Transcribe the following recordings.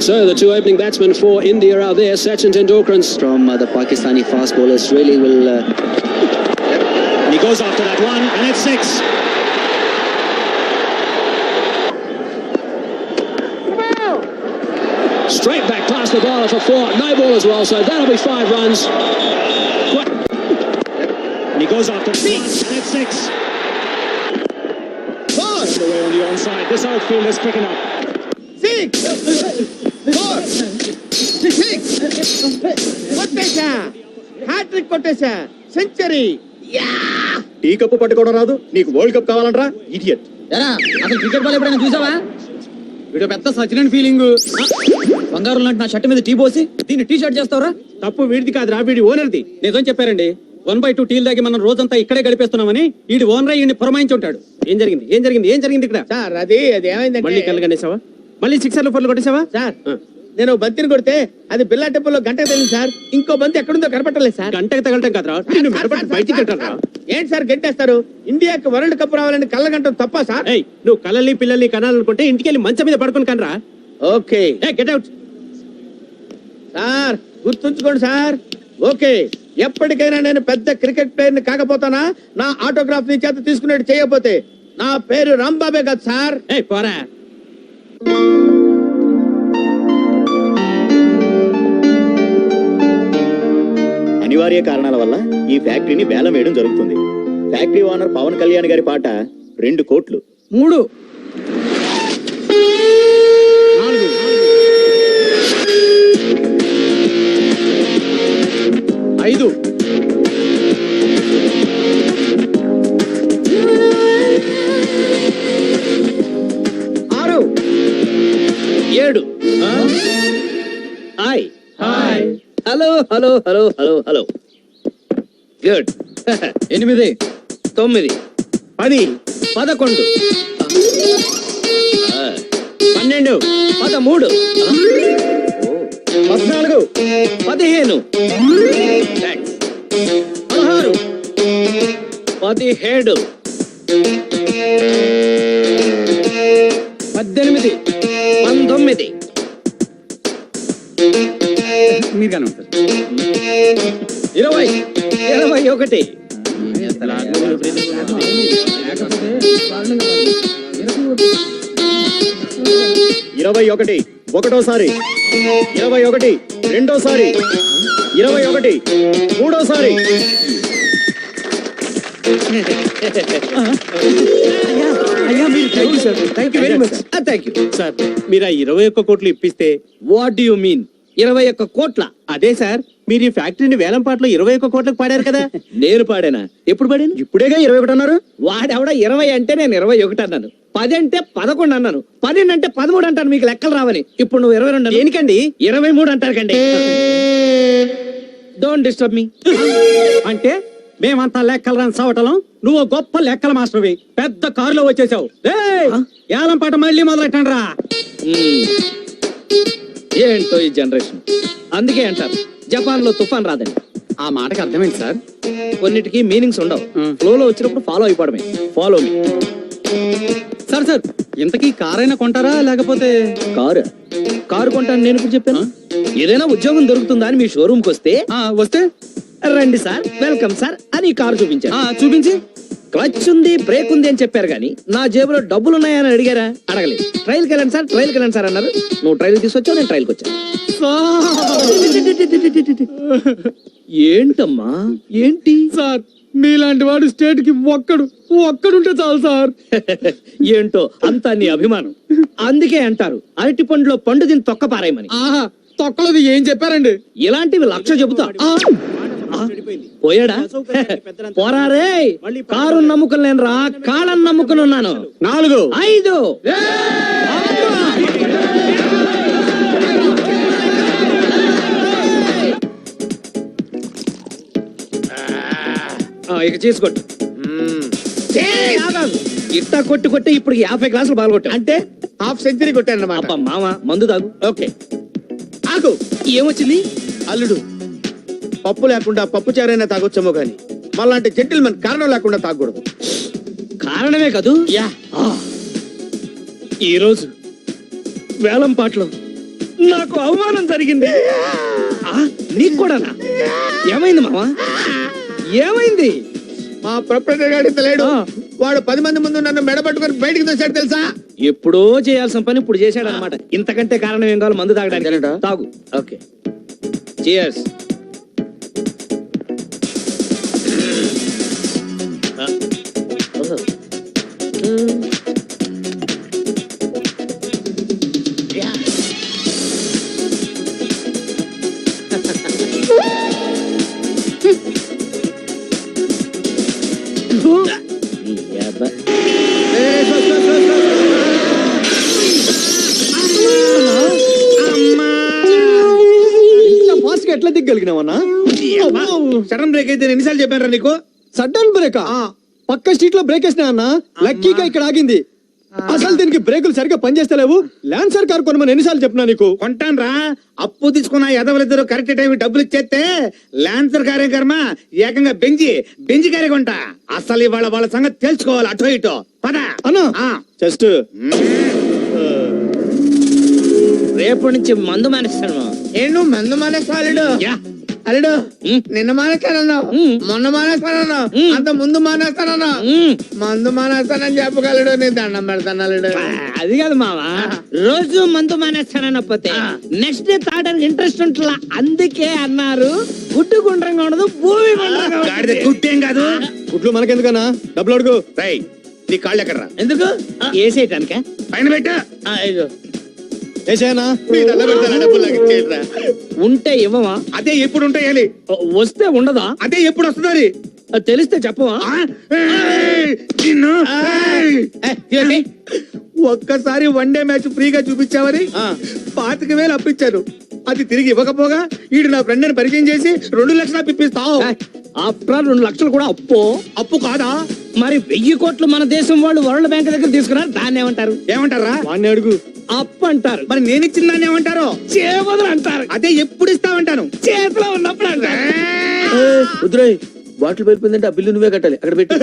So the two opening batsmen for India are there. Sachin Tendulkar from the Pakistani fast bowlers really will. He goes after that one, and it's 6. Straight back past the bowler for 4. No ball as well, so that'll be 5 runs. And he goes after 6, and it's 6. Away on the onside. This outfield is picking up. 6 4 6 కొట్టేశా hat-trick కొట్టేశా century tea cup పట్టుకోవడం రాదు నీకు world cup కావాలంటరా idiot. అసలు cricket ball ఎప్పుడైనా చూసావా? వీడు పెద్ద సచిన్ ఫీలింగ్. బంగారు లాంటి నా షర్ట్ మీద టీ పోసి దీన్ని టీ షర్ట్ చేస్తావరా? తప్పు వీడిది కాదురా, వీడి ఓనర్ది. నిజం చెప్పారండి. 1/2 టీల్ దాగి మనం రోజంతా ఇక్కడే గడిపేస్తున్నామని వీడి ఓనర్ ఈయన్ని పురమాయించి ఉంటాడు. ఏం జరిగింది ఇక్కడ? సార్ అది ఏమైందంటే మళ్ళీ కళ్ళు కనేసావా? మళ్ళీ 6 4 కొట్టేసావా? సార్ నేను బంతిని కొడితే అది బిల్లా టెంపుల్లో గంటకు తెలియదు సార్. ఇంకో బంతి ఎక్కడుందో కనపట్టలేదు సార్. గంటకు తగలటం కాదురా, నిన్ను మెడపట్టి బయటికి కట్టారా? ఏంటి సార్ గంటేస్తారు? ఇండియాకి వరల్డ్ కప్ రావాలని కళ్ళ గంట తప్ప సార్? ఏయ్, నువ్వు కళ్ళని పిల్లల్ని కనాలనుకుంటే ఇంటికెళ్ళి మంచం మీద పడుకొని కనరా. Okay get out. సార్ గుర్తుంచుకోండి సార్. ఓకే, ఎప్పటికైనా నేను పెద్ద క్రికెట్ ప్లేయర్ని కాకపోతానా నా ఆటోగ్రాఫ్ ని చేత తీసుకునేట్టు చేయకపోతే? నా పేరు రాంబాబే కదా సార్. ఏయ్ పోరా. అనివార్య కారణాల వల్ల ఈ ఫ్యాక్టరీని వేలం వేయడం జరుగుతుంది. ఫ్యాక్టరీ ఓనర్ పవన్ కళ్యాణ్ గారి పాట 2 కోట్లు. 3 5 6 7 hi hello hello hello hello hello good 8 9 10 10 11 12 13 14 15 thanks 16 17 18 19 మీరు కానీ ఉంటారు. 20 21 21 ఒకటోసారి, 21 రెండోసారి, 21 మూడోసారి. సార్ మీరు ఆ 21 కోట్లు ఇప్పిస్తే. వాట్ డు యు మీన్ 21 కోట్ల? అదే సార్, మీరు ఈ ఫ్యాక్టరీని వేలం పాటలో 21 కోట్లకు పాడారు కదా. నేను పాడానా? ఎప్పుడు పాడాను? ఇప్పుడేగా 21 అన్నారు. వాడెవడ 20 అంటే నేను 21 అన్నాను. 10 అంటే 11 అన్నాను. 12 అంటే 13 అంటాను. మీకు లెక్కలు రావని. ఇప్పుడు నువ్వు 22 దేనికండి? 23 అంటారు కండి. Don't disturb me. అంటే మేమంతా లెక్కలు రాని సావటం, నువ్వు గొప్ప లెక్కల మాస్టర్వి. పెద్ద కారులో వచ్చేసావు. ఏలం పాట మళ్ళీ మొదలెట్టండి రా. ఏంటో ఈ జనరేషన్. అందుకే అంటారు జపాన్ లో తుఫాన్ రాదని. ఆ మాటకి అర్థమైంది సార్. కొన్నిటికి మీనింగ్స్ ఉండవు. ఫ్లోలో వచ్చినప్పుడు ఫాలో అయిపోవడమే. Follow me. సార్ ఇంతకీ కారైనా కొంటారా లేకపోతే? కారు కొంటాను నేను ఇప్పుడు చెప్పాను. ఏదైనా ఉద్యోగం దొరుకుతుందా అని మీ షోరూమ్ కి వస్తే వస్తే రండి సార్, వెల్కమ్ సార్ అని కారు చూపించారు. చూపించి క్లచ్ ఉంది, బ్రేక్ ఉంది అని చెప్పారు కానీ నా జేబులో డబ్బులు ఉన్నాయని అడిగారా? అడగలేదు. ట్రైల్కి వెళ్ళండి సార్ అన్నారు. నువ్వు ట్రైల్ తీసుకొచ్చావు, నేను ట్రైల్కి వచ్చాను. ఏంటమ్మా ఏంటి సార్, మీలాంటి వాడు స్టేట్ కి ఒక్కడుంటే చాలు సార్. ఏంటో అంతా నీ అభిమానం. అందుకే అంటారు అరటి పండులో పండు దీన్ని తొక్క పారాయమని. తొక్కలది ఏం చెప్పారండి? ఇలాంటివి 1,00,000 చెబుతా. పోయాడా? పోరారే. కారు నమ్ముకుని నేను రా, కాళ్ళని నమ్ముకుని ఉన్నాను. 4 5 ఇక చేసుకోట్టు. ఇట్టా కొట్టి ఇప్పుడు 50 గ్లాసులు బాగా అంటే హాఫ్ సెంచరీ కొట్టానన్నమాట. మామ మందు తాగు. ఓకే ఆగు. ఏమొచ్చింది? అల్లుడు, పప్పు లేకుండా పప్పు చారైనా తాగొచ్చేమో గాని మళ్ళాంటి జెంటిల్మెన్ కారణం లేకుండా తాగకూడదు. కారణమే కదూ. యా, ఈరోజు వేలం పాటలో నాకు అవమానం జరిగింది. నీకు కూడానా? ఏమైంది మావా? ఏమైంది? మా ప్రొపరేటర్ గాడి లేడు. వాడు 10 మంది ముందు నన్ను మెడబట్టుకొని బయటికి తెచ్చాడు తెలుసా? ఎప్పుడో చేయాల్సిన పని ఇప్పుడు చేశాడు అనమాట. ఇంతకంటే కారణం ఏం కావాలి? మందు తాగడానికి. తాగు. ఓకే. చియర్స్. ఎట్లా దిగ్గలిగినావన్నా? సడన్ బ్రేక్ అయితే ఎన్నిసార్లు చెప్పాను నీకు? సడన్ బ్రేక్ పక్క స్ట్రీట్ లో బ్రేక్ వేసినా అన్న. లక్కీగా ఇక్కడ ఆగింది. అసలు దీనికి బ్రేకులు సరిగ్గా పనిచేస్తలేవు. ల్యాన్సర్ కార్ కొనమని ఎన్నిసార్లు చెప్పినా నీకు? కొంటాను రా. అప్పు తీసుకున్న ఎదవలిద్దరు కరెక్ట్ టైం డబ్బులు ఇచ్చేస్తే ల్యాన్సర్ కారే కర్మ ఏకంగా బెంజి కారే కొంటా. అసలు ఇవాళ వాళ్ళ సంగతి తెలుసుకోవాలి. అటో ఇటో పద అన్నా. జస్ట్ రేపటి నుంచి మందు మానేస్తాను. నేను మందు మానేస్తాడు. అల్లుడు నిన్న మానేస్తానన్నావు, మొన్న మానేస్తానన్నావు, అంత ముందు మానేస్తానన్నావు. మందు మానేస్తానని చెప్పగలడు. నీ దండం పెడతాను అల్లుడు. అది కాదు మావా, రోజు మందు మానేస్తానకపోతే నెక్స్ట్ డే తాగడానికి ఇంట్రెస్ట్ ఉంటుందా? అందుకే అన్నారు గుడ్డు గుండ్రంగా ఉండదు, భూమి గుట్టేం కాదు. గుడ్లు మనకెందుకన్నా? డబ్బులు అడుగు. రై నీ కాళ్ళు ఎక్కడరా? ఎందుకు? వేసేయటానిక పైన పెట్టా. వేసేయనా? ఉంటే ఇవ్వవా? అదే ఎప్పుడు ఉంటాయాలి? వస్తే ఉండదా? అదే ఎప్పుడు వస్తుంది? తెలిస్తే చెప్పవా? ఒక్కసారి 1 డే మ్యాచ్ ఫ్రీగా చూపించావని 25,000 అప్పించారు. అది తిరిగి ఇవ్వకపోగా ఈడు నా ఫ్రెండ్ అని పరిచయం చేసి 2 లక్షలు అప్పిస్తావు. అప్పుడు 2 లక్షలు కూడా అప్పు కాదా? మరి 1000 కోట్లు మన దేశం వాళ్ళు వరల్డ్ బ్యాంక్ దగ్గర తీసుకున్నారు. దాన్ని ఏమంటారు? ఏమంటారా? వాడిని అడుగు. అప్పు అంటారు. మరి నేను ఇచ్చిన దాన్ని ఏమంటారు? చేబదులు అంటారు. అదే ఎప్పుడు ఇస్తామంటాను? చేతిలో ఉన్నప్పుడు అంటారు. వద్దురాయ్, బాటిల్ పడిపోయిందంటే ఆ బిల్లు నువ్వే కట్టాలి. అక్కడ పెట్టి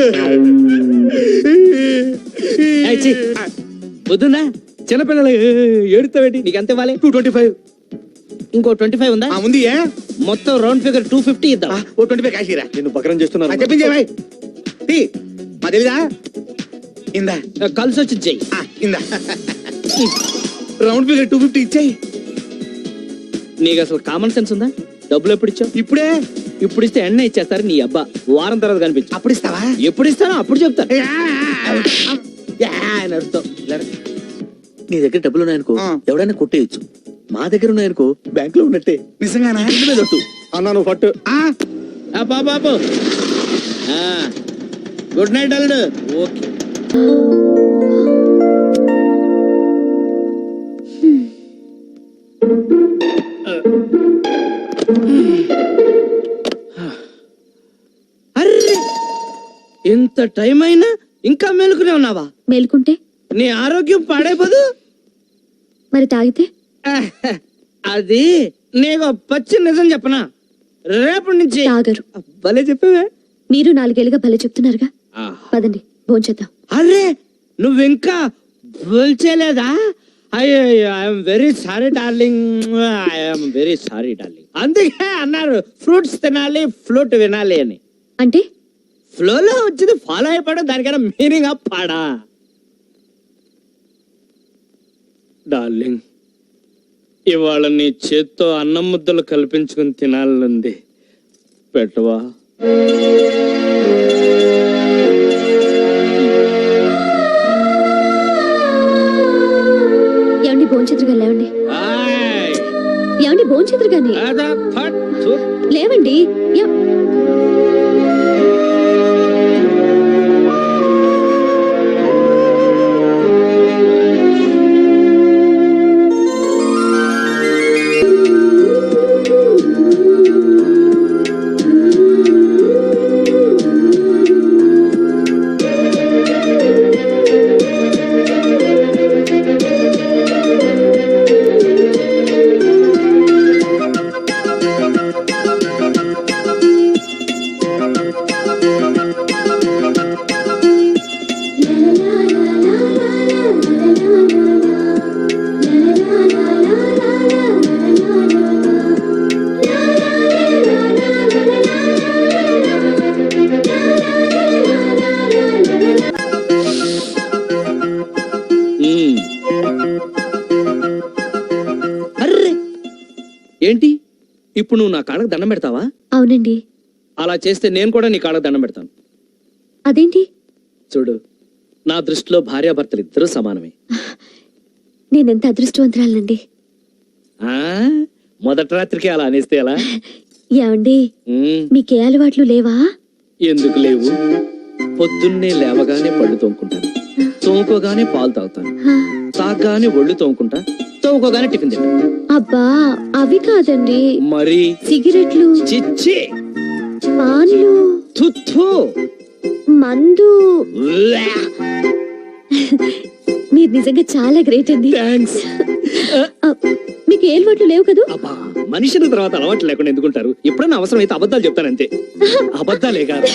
వద్దునా చిన్నపిల్లలు ఏడుతావేటి? నీకు ఎంత ఇవ్వాలి? 225. ఇంకో 25 ఉందా? ఉంది. మొత్తం రౌండ్ ఫిగర్ 250 ఇద్దాం. ఓ 25 కాశీరా. నిన్ను బకరం చేస్తున్నారు. చెప్పించేవాయ్ మా తెలీదా? ఇందా కలిసి వచ్చి చెయ్యి. ఇందా రౌండ్ ఫిగర్ 250 ఇచ్చాయి. నీకు అసలు కామన్ సెన్స్ ఉందా? డబ్బులు ఎప్పుడు ఇచ్చావు? ఇప్పుడే. ఇప్పుడు ఇస్తే ఎన్న ఇచ్చేస్తారు. నీ అబ్బా వారం తర్వాత కనిపించు. అప్పుడు ఇస్తావా? ఎప్పుడు ఇస్తానో అప్పుడు చెప్తా. నీ దగ్గర డబ్బులు ఉన్నాయనుకో ఎవడైనా కొట్టేయచ్చు. మా దగ్గర ఉన్నాయనుకో బ్యాంక్ లో ఉన్నట్టే. నిజంగానా? అన్నా నువ్వు పట్టు. బాబు గుడ్ నైట్ అల్లుడు. ఓకే. అర్రే ఎంత టైం అయినా ఇంకా మేలుకునే ఉన్నావా? మేలుకుంటే నీ ఆరోగ్యం పాడైపోదు. మరి తాగితే అది నీకు పచ్చి నిజం చెప్పనా? రేపటి నుంచి తాగరు. భలే చెప్పవే. మీరు 4 ఏళ్ళుగా భలే చెప్తున్నారుగా. పదండి భోంచేద్దాం. అరే నువ్వింకా బోల్చేలేదా? I'm very sorry darling. I'm very sorry darling. అందుకే అన్నారు ఫ్రూట్స్ తినాలి, ఫ్లూట్ వినాలి అని. అంటే ఫ్లోలో వచ్చింది ఫాలో అయిపోవడం, దానికైనా మీనింగ్ అప్ పాడా? డార్లింగ్, ఇవాళ నీ చేత్తో అన్నం ముద్దలు కల్పించుకుని తినాలనుంది. పెట్టవా? ఏమండి భోంచేతురుగా లేవండి. ఏమండి భోంచేతురుగాని లేవండి. ఏంటి ఇప్పుడు నువ్వు నా కాళ్ళకు దండం పెడతావా? అవునండి. అలా చేస్తే నేను కూడా నీ కాళ్ళకు దండం పెడతాను. అదేంటి? చూడు, నా దృష్టిలో భార్యాభర్తలు ఇద్దరూ సమానమే. నేనెంత అదృష్టవంతురాలండి. ఆ మొదటి రాత్రికి అలా అనేస్తే ఎలా? ఏమండి, ఉమ్, మీకే అలవాట్లు లేవా? ఎందుకు లేవు? పొద్దున్నే లేవగానే పళ్ళు తోముకుంటాను, తోముకోగానే పాలు తాగుతాను, ఆ, తాగగానే ఒళ్ళు తోముకుంటా, తోముకోగానే టిఫిన్ తింటాను. అబ్బా, అవి కాదండి. మరి సిగరెట్లు, చిచ్చి, పాన్లు, తుత్తు, మందు. మీరు నిజంగా చాలా గ్రేట్ అండి. థ్యాంక్స్. ఆ, మీకు ఏ అలవాట్లు లేవు కదూ? అబ్బా, మనిషిని తర్వాత అలవాటు లేకుండా ఎందుకుంటారు? ఎప్పుడన్నా అవసరం అయితే అబద్ధాలు చెప్తానంతే. అబద్ధాలే కాదు.